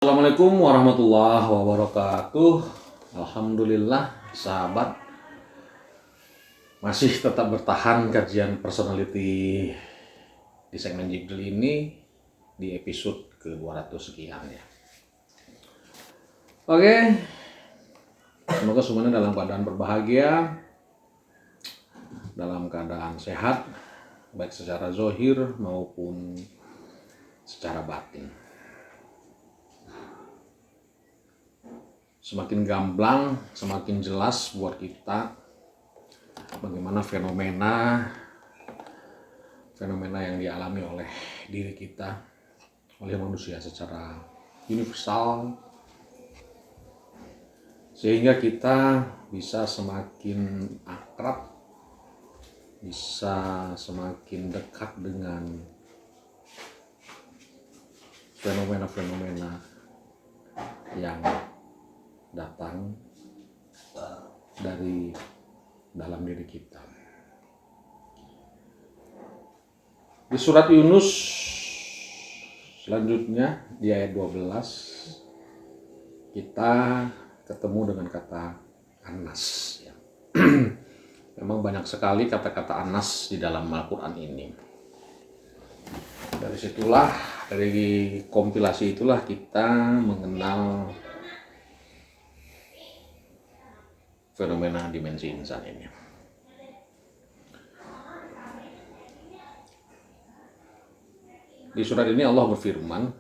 Assalamualaikum warahmatullahi wabarakatuh. Alhamdulillah sahabat masih tetap bertahan kajian personality di segmen Jibril ini di episode ke-200 sekian ya. Oke, semoga semuanya dalam keadaan berbahagia, dalam keadaan sehat, baik secara zahir maupun secara batin. Semakin gamblang, semakin jelas buat kita bagaimana fenomena yang dialami oleh diri kita, oleh manusia secara universal, sehingga kita bisa semakin akrab, bisa semakin dekat dengan fenomena-fenomena yang datang dari dalam diri kita. Di surat Yunus selanjutnya di ayat 12 kita ketemu dengan kata Anas ya. Memang banyak sekali kata-kata Anas di dalam Al-Quran ini. Dari kompilasi itulah kita mengenal fenomena dimensi insan ini. Di surat ini Allah berfirman,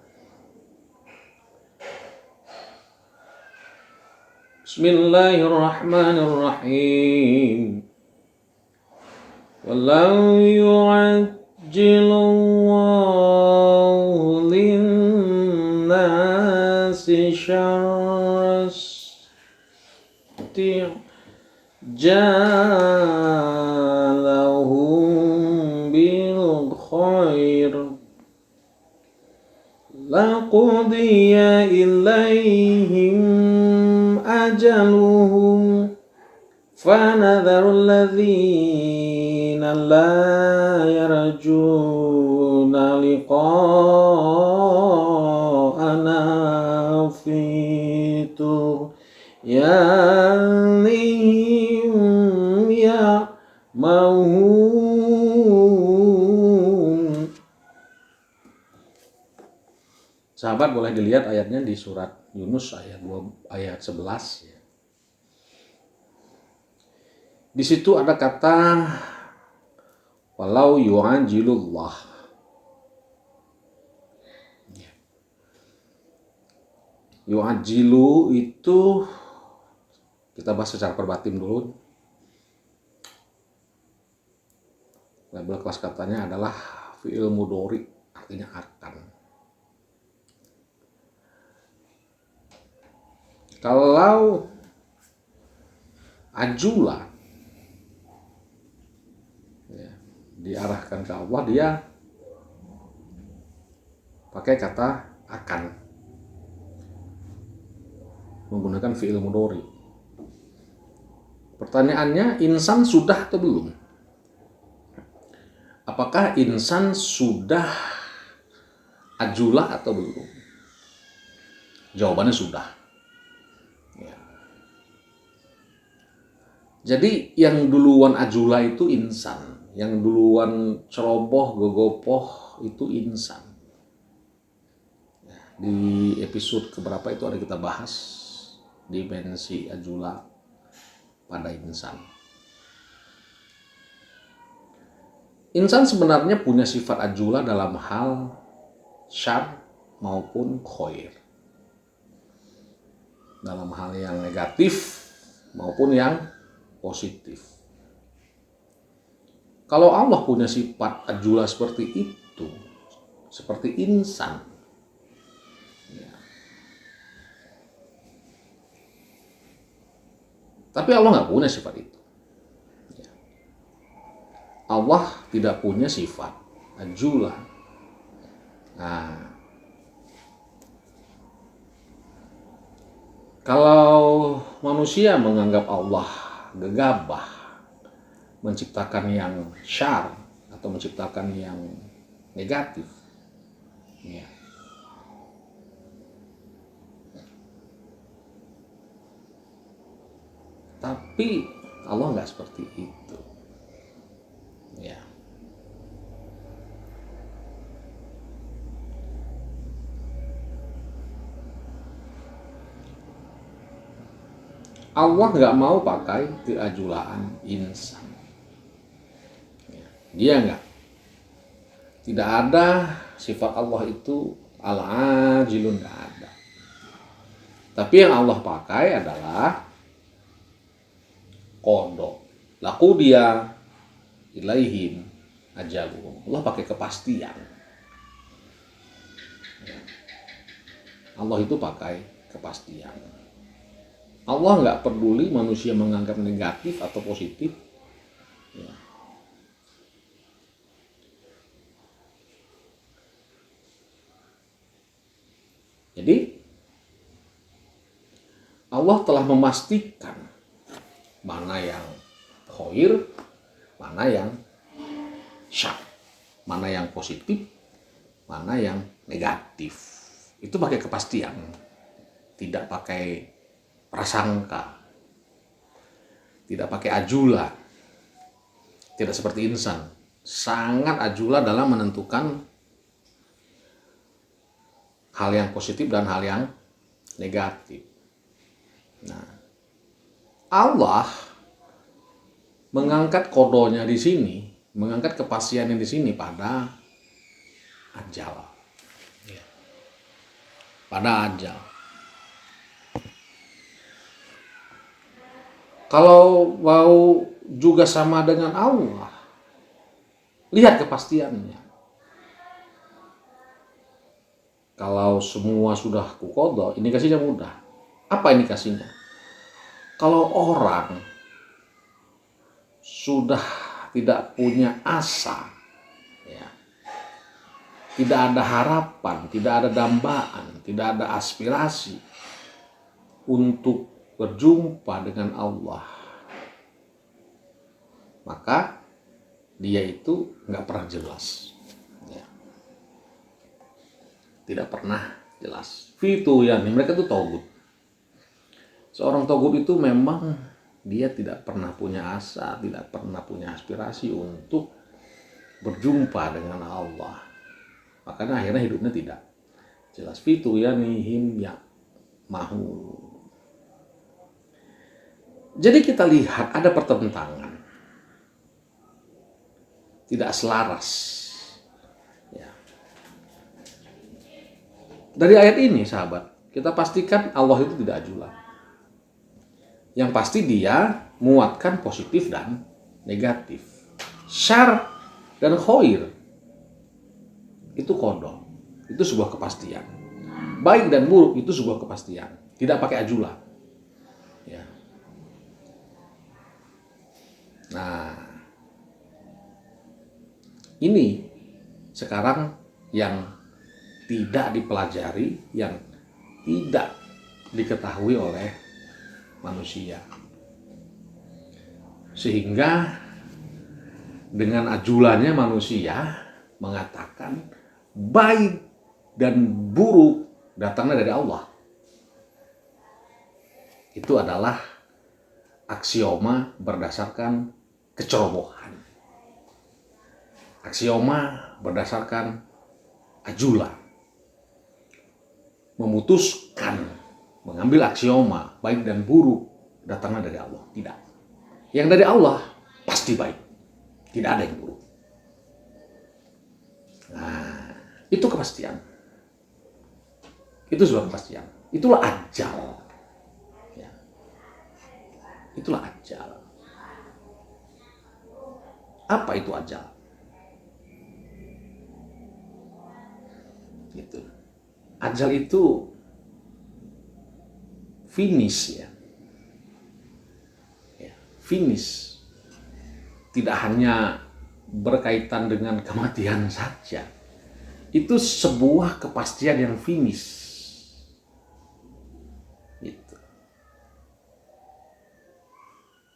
Bismillahirrahmanirrahim. Walau yu'ajjilullahu lin-nasi syarras jalahum bil khair laqudiya ilaihim ajaluhum fanadharul ladzina la yarjuna liqa'ana fitur yanihim ya mahum. Sahabat boleh dilihat ayatnya di surat Yunus ayat 11 ya. Di situ ada kata walau yu'ajilullah. Yu'ajilu itu kita bahas secara perbatin dulu. Label kelas katanya adalah fi'il mudhari, artinya akan. Kalau ajula ya, diarahkan ke Allah, dia pakai kata akan menggunakan fi'il mudhari. Pertanyaannya, insan sudah atau belum? Apakah insan sudah ajulah atau belum? Jawabannya sudah. Ya. Jadi yang duluan ajulah itu insan, yang duluan ceroboh, gogopoh itu insan. Ya, di episode keberapa itu ada kita bahas dimensi ajulah pada insan. Insan sebenarnya punya sifat ajulah dalam hal syar maupun khair. Dalam hal yang negatif maupun yang positif. Kalau Allah punya sifat ajulah seperti itu, seperti insan, ya. Tapi Allah nggak punya sifat itu. Ya. Allah tidak punya sifat ajulah. Nah, kalau manusia menganggap Allah gegabah, menciptakan yang syar atau menciptakan yang negatif, ya. Tapi Allah nggak seperti itu. Ya. Allah nggak mau pakai keajulaan insan. Ya. Dia nggak. Tidak ada sifat Allah itu al-ajilun, nggak ada. Tapi yang Allah pakai adalah qada. Laku dia ilaihim ajaluhum. Allah pakai kepastian. Allah itu pakai kepastian. Allah nggak peduli manusia menganggap negatif atau positif. Ya. Jadi Allah telah memastikan mana yang khair, mana yang syar, mana yang positif, mana yang negatif. Itu pakai kepastian, tidak pakai prasangka, tidak pakai ajula, tidak seperti insan. Sangat ajula dalam menentukan hal yang positif dan hal yang negatif. Nah, Allah mengangkat kodonya di sini, mengangkat kepastiannya di sini pada ajal. Pada ajal. Kalau mau juga sama dengan Allah, lihat kepastiannya. Kalau semua sudah kuqadha, indikasinya mudah. Apa indikasinya? Kalau orang sudah tidak punya asa, ya, tidak ada harapan, tidak ada dambaan, tidak ada aspirasi untuk berjumpa dengan Allah, maka dia itu nggak pernah jelas. Tidak pernah jelas. Fitu yani, mereka itu togut. Seorang togut itu memang dia tidak pernah punya asa, tidak pernah punya aspirasi untuk berjumpa dengan Allah. Makanya akhirnya hidupnya tidak jelas. Fitu yani him ya mahu. Jadi kita lihat ada pertentangan, tidak selaras. Dari ayat ini sahabat, kita pastikan Allah itu tidak ajulan. Yang pasti dia muatkan positif dan negatif. Syar dan khair itu qada. Itu sebuah kepastian. Baik dan buruk itu sebuah kepastian. Tidak pakai ajulan. Ya. Nah, ini sekarang yang tidak dipelajari, yang tidak diketahui oleh manusia. Sehingga dengan ajulannya manusia mengatakan baik dan buruk datangnya dari Allah. Itu adalah aksioma berdasarkan kecerobohan. Aksioma berdasarkan ajulan. Memutuskan, mengambil aksioma baik dan buruk datangnya dari Allah. Tidak. Yang dari Allah pasti baik. Tidak ada yang buruk. Nah, itu kepastian. Itu sebuah kepastian. Itulah ajal. Ya. Itulah ajal. Apa itu ajal? Gitu. Ajal itu finish ya. Finish. Tidak hanya berkaitan dengan kematian saja. Itu sebuah kepastian yang finish. Gitu.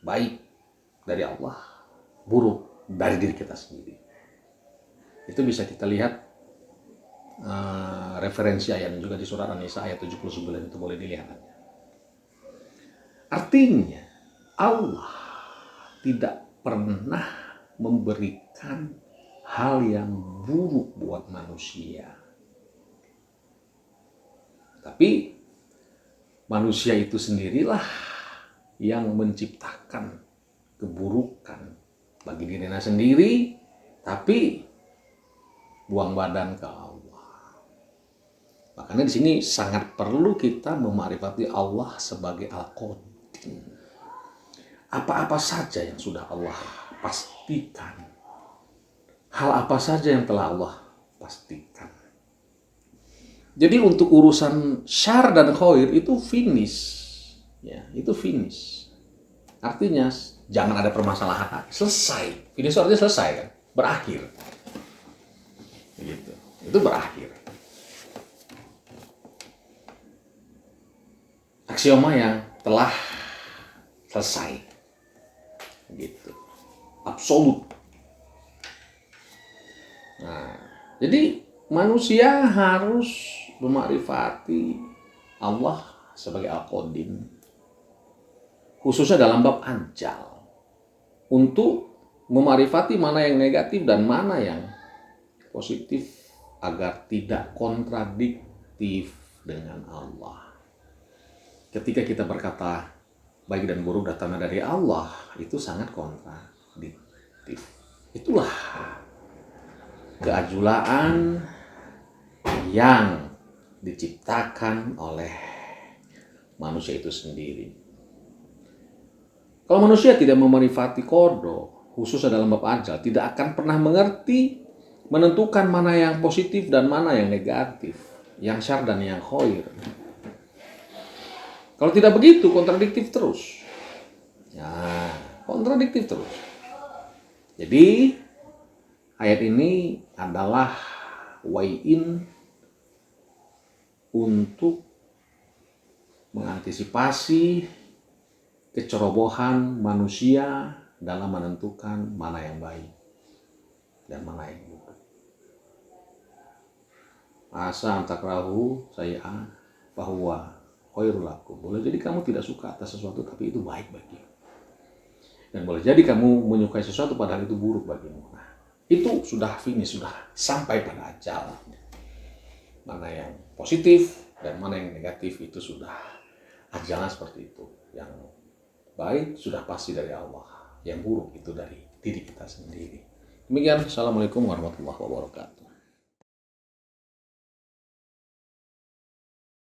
Baik dari Allah, buruk dari diri kita sendiri. Itu bisa kita lihat referensi ayat juga di surat An-Nisa ayat 79 itu boleh dilihat. Artinya Allah tidak pernah memberikan hal yang buruk buat manusia. Tapi manusia itu sendirilah yang menciptakan keburukan bagi dirinya sendiri, tapi buang badan ke Allah. Makanya di sini sangat perlu kita memakrifati Allah sebagai Al-Qadim. Apa-apa saja yang sudah Allah pastikan, hal apa saja yang telah Allah pastikan. Jadi untuk urusan syar dan khair itu finish, ya itu finish. Artinya jangan ada permasalahan, selesai. Finish artinya selesai kan, berakhir. Gitu. Itu berakhir. Aksioma yang telah selesai. Gitu. Absolut. Nah, jadi manusia harus memakrifati Allah sebagai Al-Qadim, khususnya dalam bab ajal, untuk memakrifati mana yang negatif dan mana yang positif agar tidak kontradiktif dengan Allah. Ketika kita berkata baik dan buruk datangnya dari Allah, itu sangat kontradiktif. Itulah keajulaan yang diciptakan oleh manusia itu sendiri. Kalau manusia tidak memarifati qada, khususnya dalam bab ajal, tidak akan pernah mengerti, menentukan mana yang positif dan mana yang negatif, yang syar dan yang khair. Kalau tidak begitu, kontradiktif terus. Ya, kontradiktif terus. Jadi, ayat ini adalah way-in untuk mengantisipasi kecerobohan manusia dalam menentukan mana yang baik dan mana yang buruk. Asa antakrahu sayyi'an fahuwa khairul lakum. Boleh jadi kamu tidak suka atas sesuatu, tapi itu baik bagimu. Dan boleh jadi kamu menyukai sesuatu padahal itu buruk bagimu. Nah, itu sudah finish, sudah sampai pada ajal. Mana yang positif dan mana yang negatif itu sudah ajalnya seperti itu. Yang baik sudah pasti dari Allah, yang buruk itu dari diri kita sendiri. Demikian, Assalamualaikum warahmatullahi wabarakatuh.